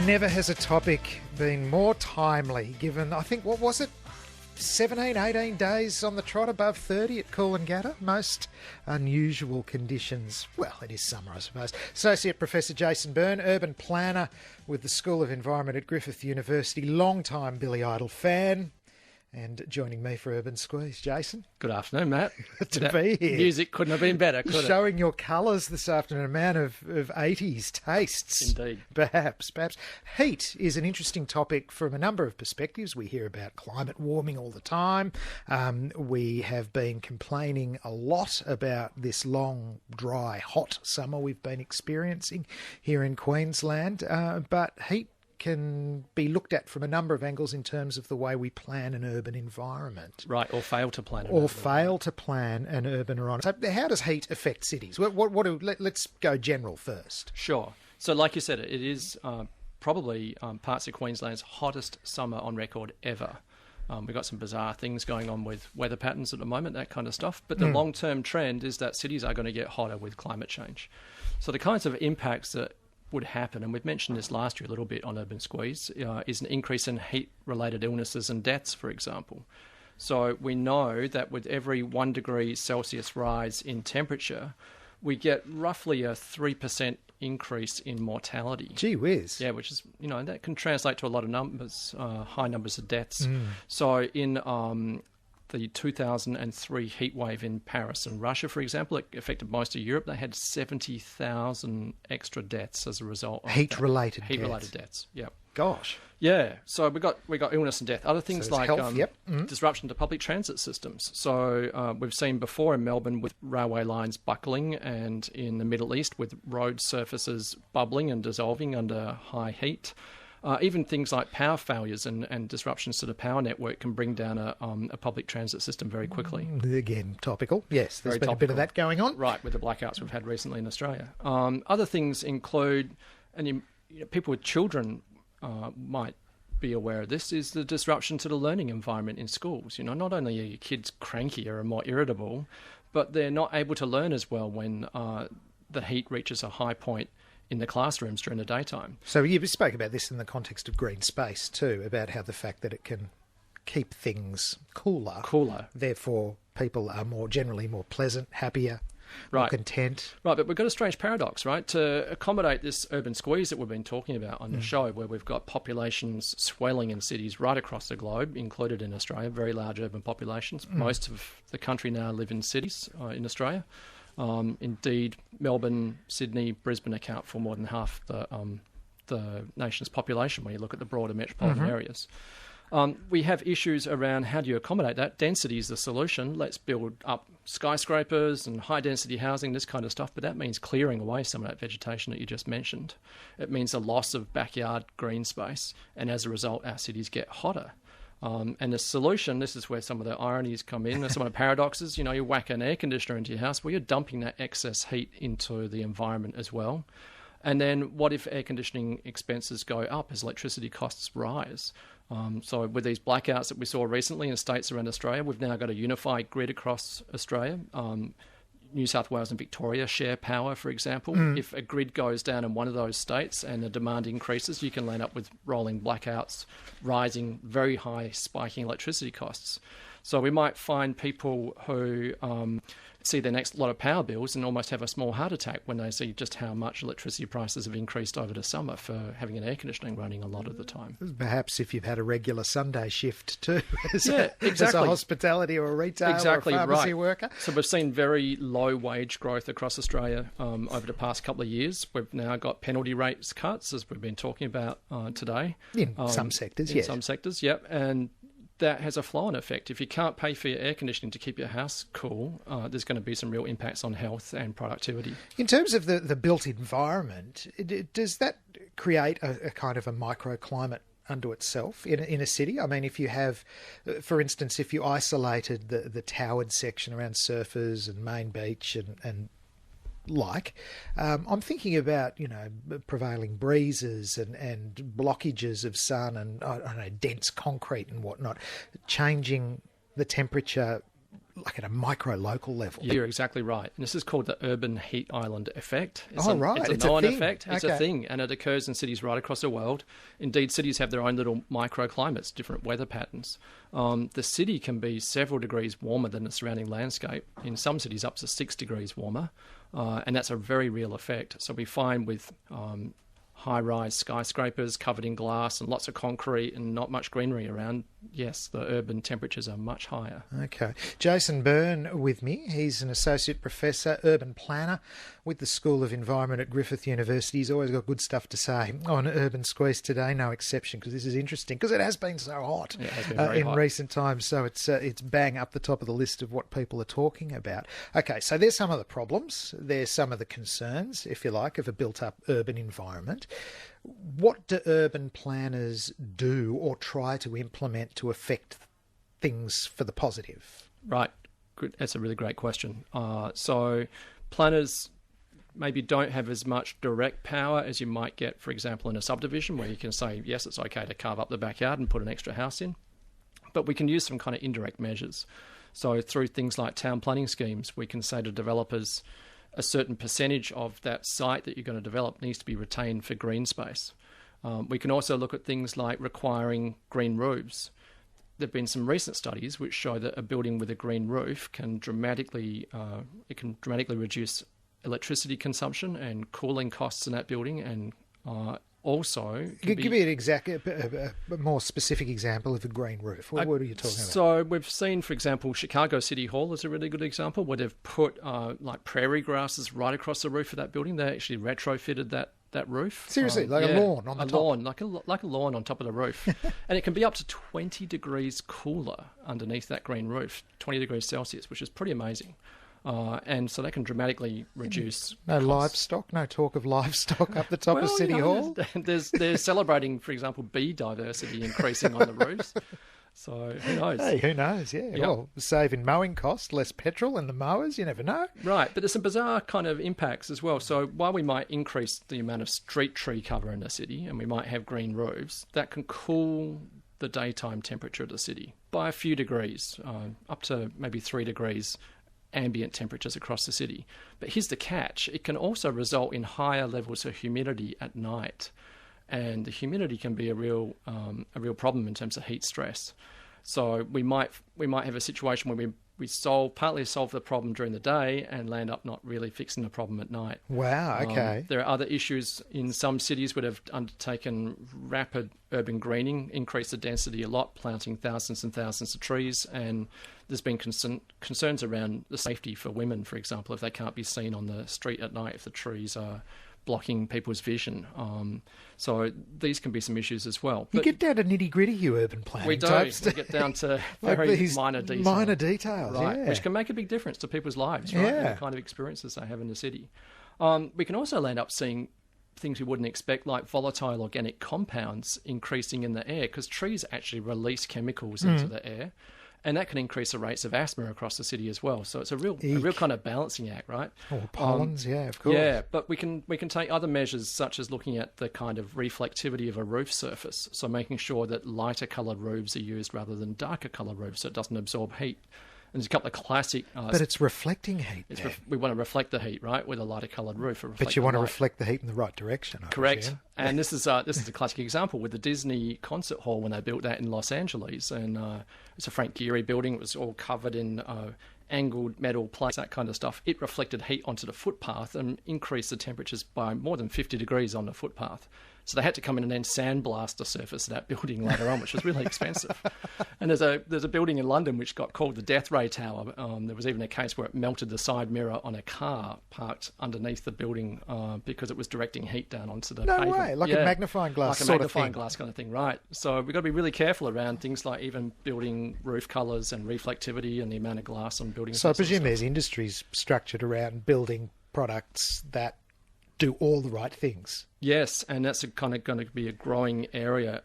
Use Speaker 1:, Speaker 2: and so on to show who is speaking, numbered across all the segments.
Speaker 1: Never has a topic been more timely given, I think, what was it, 17, 18 days on the trot above 30 at Coolangatta. Most unusual conditions. Well, it is summer, I suppose. Associate Professor Jason Byrne, urban planner with the School of Environment at Griffith University, long-time Billy Idol fan. And joining me for Urban Squeeze, Jason.
Speaker 2: Good afternoon, Matt.
Speaker 1: To be here.
Speaker 2: Music couldn't have been better, could it?
Speaker 1: Showing your colours this afternoon, a man of 80s tastes.
Speaker 2: Indeed.
Speaker 1: Perhaps. Heat is an interesting topic from a number of perspectives. We hear about climate warming all the time. We have been complaining a lot about this long, dry, hot summer we've been experiencing here in Queensland. But heat can be looked at from a number of angles in terms of the way we plan an urban environment.
Speaker 2: Right, or fail to plan an
Speaker 1: urban environment. So how does heat affect cities? Let's go general first.
Speaker 2: Sure. So like you said, it is probably parts of Queensland's hottest summer on record ever. We've got some bizarre things going on with weather patterns at the moment, that kind of stuff. But the long-term trend is that cities are going to get hotter with climate change. So the kinds of impacts that would happen, and we've mentioned this last year a little bit on Urban Squeeze, is an increase in heat-related illnesses and deaths, for example. So we know that with every 1 degree Celsius rise in temperature, we get roughly a 3% increase in mortality.
Speaker 1: Gee whiz.
Speaker 2: Yeah, which is, that can translate to a lot of numbers, high numbers of deaths. So in the 2003 heat wave in Paris and Russia, for example, it affected most of Europe. They had 70,000 extra deaths as a result of
Speaker 1: heat-related
Speaker 2: deaths. Yeah.
Speaker 1: Gosh.
Speaker 2: Yeah. So we got illness and death. Other things like
Speaker 1: health,
Speaker 2: disruption to public transit systems. So we've seen before in Melbourne with railway lines buckling, and in the Middle East with road surfaces bubbling and dissolving under high heat. Even things like power failures and disruptions to the power network can bring down a public transit system very quickly.
Speaker 1: Again, topical. Yes, there's been
Speaker 2: topical.
Speaker 1: A bit of that going on.
Speaker 2: Right, with the blackouts we've had recently in Australia. Other things include, and people with children might be aware of this, is the disruption to the learning environment in schools. Not only are your kids crankier and more irritable, but they're not able to learn as well when the heat reaches a high point in the classrooms during the daytime.
Speaker 1: So you spoke about this in the context of green space too, about how the fact that it can keep things cooler. Therefore, people are generally more pleasant, happier, more content.
Speaker 2: Right, but we've got a strange paradox, right? To accommodate this urban squeeze that we've been talking about on the show, where we've got populations swelling in cities right across the globe, included in Australia, very large urban populations. Most of the country now live in cities in Australia. Indeed, Melbourne, Sydney, Brisbane account for more than half the nation's population when you look at the broader metropolitan areas. We have issues around how do you accommodate that. Density is the solution. Let's build up skyscrapers and high-density housing, this kind of stuff, but that means clearing away some of that vegetation that you just mentioned. It means a loss of backyard green space, and as a result, our cities get hotter. And the solution, this is where some of the ironies come in, some of the paradoxes. You whack an air conditioner into your house, well, you're dumping that excess heat into the environment as well. And then what if air conditioning expenses go up as electricity costs rise? So with these blackouts that we saw recently in states around Australia, we've now got a unified grid across Australia. New South Wales and Victoria share power, for example. If a grid goes down in one of those states and the demand increases, you can land up with rolling blackouts, rising, very high spiking electricity costs. So we might find people who see their next lot of power bills and almost have a small heart attack when they see just how much electricity prices have increased over the summer for having an air conditioning running a lot of the time.
Speaker 1: Perhaps if you've had a regular Sunday shift too, as
Speaker 2: exactly.
Speaker 1: As a hospitality or a retail or a pharmacy worker.
Speaker 2: So we've seen very low wage growth across Australia over the past couple of years. We've now got penalty rates cuts, as we've been talking about today.
Speaker 1: In some sectors, yes.
Speaker 2: In some sectors, yep. And that has a flow-on effect. If you can't pay for your air conditioning to keep your house cool, there's going to be some real impacts on health and productivity. In
Speaker 1: terms of the built environment, does that create a kind of a microclimate unto itself in a city? I mean, if you have, for instance, if you isolated the towered section around Surfers and Main Beach and I'm thinking about, prevailing breezes and blockages of sun and, dense concrete and whatnot, changing the temperature like at a micro-local level.
Speaker 2: You're exactly right. And this is called the urban heat island effect.
Speaker 1: Right.
Speaker 2: It's a known
Speaker 1: thing.
Speaker 2: effect. It's a thing, and it occurs in cities right across the world. Indeed, cities have their own little microclimates, different weather patterns. The city can be several degrees warmer than the surrounding landscape. In some cities, up to 6 degrees warmer, and that's a very real effect. So we find with high-rise skyscrapers covered in glass and lots of concrete and not much greenery around, yes, the urban temperatures are much higher.
Speaker 1: Okay. Jason Byrne with me. He's an associate professor, urban planner with the School of Environment at Griffith University. He's always got good stuff to say on Urban Squeeze today, no exception, because this is interesting, because it has been so hot in recent times. So it's bang up the top of the list of what people are talking about. Okay, so there's some of the problems. There's some of the concerns, if you like, of a built-up urban environment. What do urban planners do or try to implement to affect things for the positive?
Speaker 2: Right. Good. That's a really great question. So planners maybe don't have as much direct power as you might get, for example, in a subdivision where you can say, yes, it's okay to carve up the backyard and put an extra house in. But we can use some kind of indirect measures. So through things like town planning schemes, we can say to developers, a certain percentage of that site that you're going to develop needs to be retained for green space. We can also look at things like requiring green roofs. There have been some recent studies which show that a building with a green roof can dramatically reduce electricity consumption and cooling costs in that building, and also...
Speaker 1: Give me a more specific example of a green roof. What are you talking about?
Speaker 2: So we've seen, for example, Chicago City Hall is a really good example where they've put like prairie grasses right across the roof of that building. They actually retrofitted that roof.
Speaker 1: Seriously, a lawn on the top?
Speaker 2: Lawn, like a lawn on top of the roof. And it can be up to 20 degrees cooler underneath that green roof, 20 degrees Celsius, which is pretty amazing. And so that can dramatically reduce
Speaker 1: no
Speaker 2: costs.
Speaker 1: Livestock, no talk of livestock up the top of City Hall.
Speaker 2: They're celebrating, for example, bee diversity increasing on the roofs. So who knows?
Speaker 1: Hey, who knows? Yeah.
Speaker 2: Yep.
Speaker 1: Well, saving mowing costs, less petrol in the mowers. You never know.
Speaker 2: Right, but there's some bizarre kind of impacts as well. So while we might increase the amount of street tree cover in the city, and we might have green roofs, that can cool the daytime temperature of the city by a few degrees, up to maybe 3 degrees. Ambient temperatures across the city. But here's the catch. It can also result in higher levels of humidity at night. And the humidity can be a real problem in terms of heat stress. So we might have a situation where we partly solve the problem during the day and land up not really fixing the problem at night.
Speaker 1: Wow, okay.
Speaker 2: There are other issues in some cities that have undertaken rapid urban greening, increased the density a lot, planting thousands and thousands of trees, and there's been concerns around the safety for women, for example, if they can't be seen on the street at night if the trees are blocking people's vision. So these can be some issues as well.
Speaker 1: You get down to nitty-gritty, you urban planning.
Speaker 2: We do. We get down to very minor details.
Speaker 1: Minor details,
Speaker 2: right,
Speaker 1: yeah.
Speaker 2: which can make a big difference to people's lives, right? And the kind of experiences they have in the city. We can also land up seeing things we wouldn't expect, like volatile organic compounds increasing in the air, because trees actually release chemicals into the air. And that can increase the rates of asthma across the city as well. So it's a real kind of balancing act, right?
Speaker 1: Or pollens, yeah, of course.
Speaker 2: Yeah, but we can take other measures such as looking at the kind of reflectivity of a roof surface. So making sure that lighter coloured roofs are used rather than darker coloured roofs so it doesn't absorb heat. And there's a couple of classic...
Speaker 1: but it's reflecting heat.
Speaker 2: We want to reflect the heat, right, with a lighter coloured roof.
Speaker 1: But you want to reflect the heat in the right direction,
Speaker 2: correct. And this is a classic example with the Disney concert hall when they built that in Los Angeles. And it's a Frank Gehry building. It was all covered in angled metal plates, that kind of stuff. It reflected heat onto the footpath and increased the temperatures by more than 50 degrees on the footpath. So they had to come in and then sandblast the surface of that building later on, which was really expensive. And there's a building in London which got called the Death Ray Tower. There was even a case where it melted the side mirror on a car parked underneath the building because it was directing heat down onto the pavement.
Speaker 1: No way, like a magnifying glass
Speaker 2: like a magnifying glass kind of thing, right. So we've got to be really careful around things like even building roof colours and reflectivity and the amount of glass on buildings.
Speaker 1: So I presume there's industries structured around building products that do all the right things.
Speaker 2: Yes, and that's kind of going to be a growing area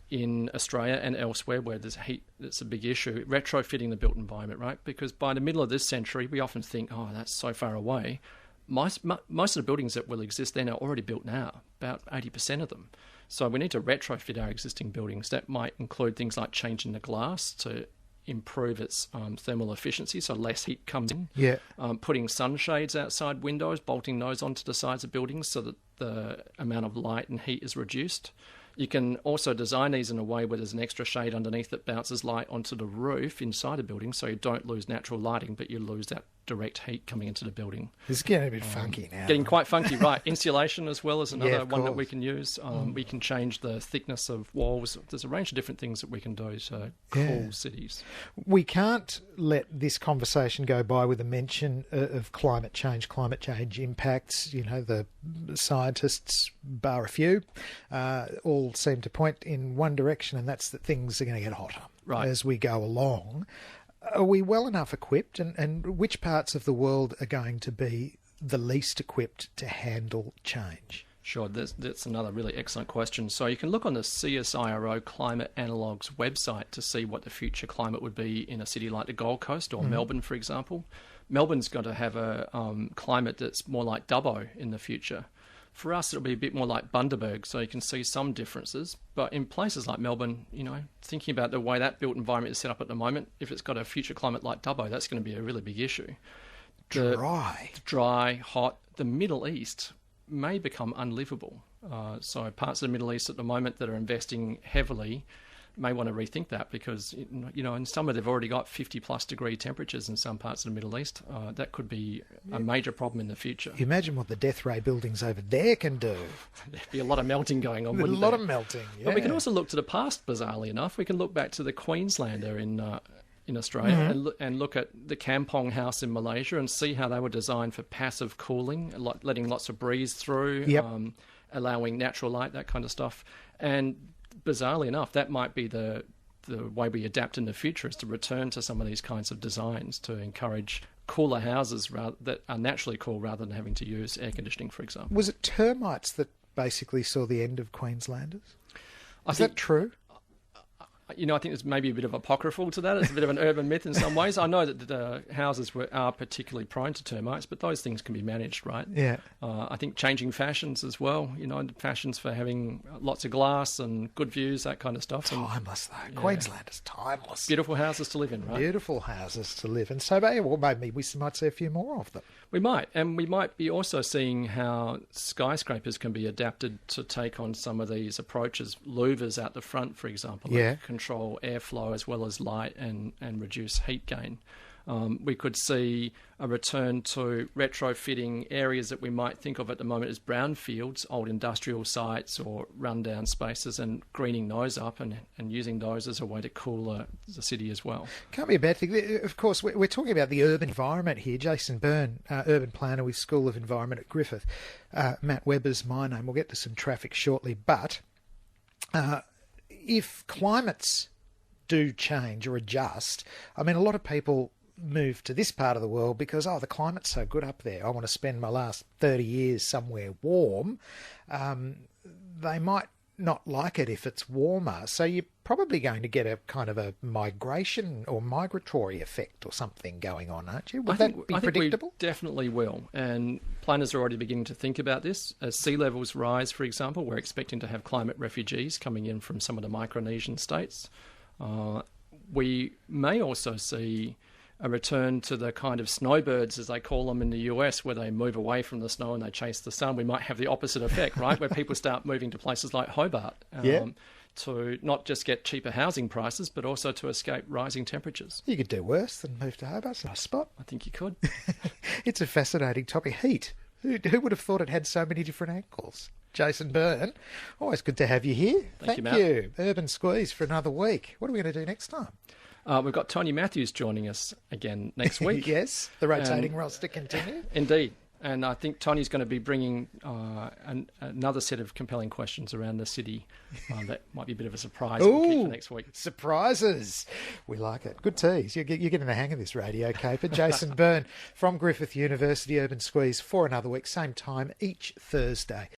Speaker 2: in Australia and elsewhere where there's heat. That's a big issue. Retrofitting the built environment, right? Because by the middle of this century, we often think, oh, that's so far away. Most of the buildings that will exist then are already built now, about 80% of them. So we need to retrofit our existing buildings. That might include things like changing the glass to improve its thermal efficiency, so less heat comes in.
Speaker 1: Yeah.
Speaker 2: Putting sunshades outside windows, bolting those onto the sides of buildings so that the amount of light and heat is reduced. You can also design these in a way where there's an extra shade underneath that bounces light onto the roof inside a building, so you don't lose natural lighting, but you lose that direct heat coming into the building.
Speaker 1: It's getting a bit funky now.
Speaker 2: Getting quite funky, right. Insulation as well is another one that we
Speaker 1: course.
Speaker 2: can use. We can change the thickness of walls. There's a range of different things that we can do to cool cities.
Speaker 1: We can't let this conversation go by with a mention of climate change impacts. You know, the scientists, bar a few, all seem to point in one direction, and that's that things are going to get hotter as we go along. Are we well enough equipped, and which parts of the world are going to be the least equipped to handle change?
Speaker 2: Sure, that's another really excellent question. So you can look on the CSIRO Climate Analogues website to see what the future climate would be in a city like the Gold Coast or Melbourne, for example. Melbourne's going to have a climate that's more like Dubbo in the future. For us, it'll be a bit more like Bundaberg, so you can see some differences. But in places like Melbourne, you know, thinking about the way that built environment is set up at the moment, if it's got a future climate like Dubbo, that's going to be a really big issue. Dry, hot. The Middle East may become unlivable. So parts of the Middle East at the moment that are investing heavily may want to rethink that because, you know, in summer they've already got 50-plus degree temperatures in some parts of the Middle East. That could be a major problem in the future.
Speaker 1: You imagine what the death ray buildings over there can do.
Speaker 2: There'd be a lot of melting going on, wouldn't there?
Speaker 1: A lot of melting, yeah.
Speaker 2: But we can also look to the past, bizarrely enough. We can look back to the Queenslander in Australia and look at the Kampong house in Malaysia and see how they were designed for passive cooling, letting lots of breeze through, allowing natural light, that kind of stuff. And bizarrely enough, that might be the way we adapt in the future, is to return to some of these kinds of designs to encourage cooler houses that are naturally cool rather than having to use air conditioning, for example.
Speaker 1: Was it termites that basically saw the end of Queenslanders? Is that true?
Speaker 2: You know, I think there's maybe a bit of apocryphal to that. It's a bit of an urban myth in some ways. I know that the houses are particularly prone to termites, but those things can be managed, right?
Speaker 1: Yeah.
Speaker 2: I think changing fashions as well, you know, fashions for having lots of glass and good views, that kind of stuff.
Speaker 1: Timeless, though. Yeah. Queensland is timeless.
Speaker 2: Beautiful houses to live in, right?
Speaker 1: Beautiful houses to live in. So maybe we might see a few more of them.
Speaker 2: We might. And we might be also seeing how skyscrapers can be adapted to take on some of these approaches. Louvers out the front, for example, that control airflow as well as light and reduce heat gain. We could see a return to retrofitting areas that we might think of at the moment as brownfields, old industrial sites or rundown spaces, and greening those up and using those as a way to cool the city as well.
Speaker 1: Can't be a bad thing. Of course, we're talking about the urban environment here. Jason Byrne, urban planner with School of Environment at Griffith. Matt Webber's my name. We'll get to some traffic shortly. But if climates do change or adjust, I mean, a lot of people move to this part of the world because, the climate's so good up there. I want to spend my last 30 years somewhere warm. They might not like it if it's warmer. So you're probably going to get a kind of a migration or migratory effect or something going on, aren't you? Would that be predictable?
Speaker 2: We definitely will. And planners are already beginning to think about this. As sea levels rise, for example, we're expecting to have climate refugees coming in from some of the Micronesian states. We may also see a return to the kind of snowbirds, as they call them in the US, where they move away from the snow and they chase the sun. We might have the opposite effect, right, where people start moving to places like Hobart to not just get cheaper housing prices, but also to escape rising temperatures.
Speaker 1: You could do worse than move to Hobart. It's a nice spot.
Speaker 2: I think you could.
Speaker 1: It's a fascinating topic. Heat. Who would have thought it had so many different angles? Jason Byrne, always good to have you here.
Speaker 2: Thank you, Matt.
Speaker 1: Urban Squeeze for another week. What are we going to do next time?
Speaker 2: We've got Tony Matthews joining us again next week.
Speaker 1: Yes, the rotating roster continue.
Speaker 2: Indeed. And I think Tony's going to be bringing another set of compelling questions around the city. That might be a bit of a surprise. We'll keep for next week.
Speaker 1: Surprises. We like it. Good tease. You're getting the hang of this radio caper. Jason Byrne from Griffith University, Urban Squeeze for another week. Same time each Thursday.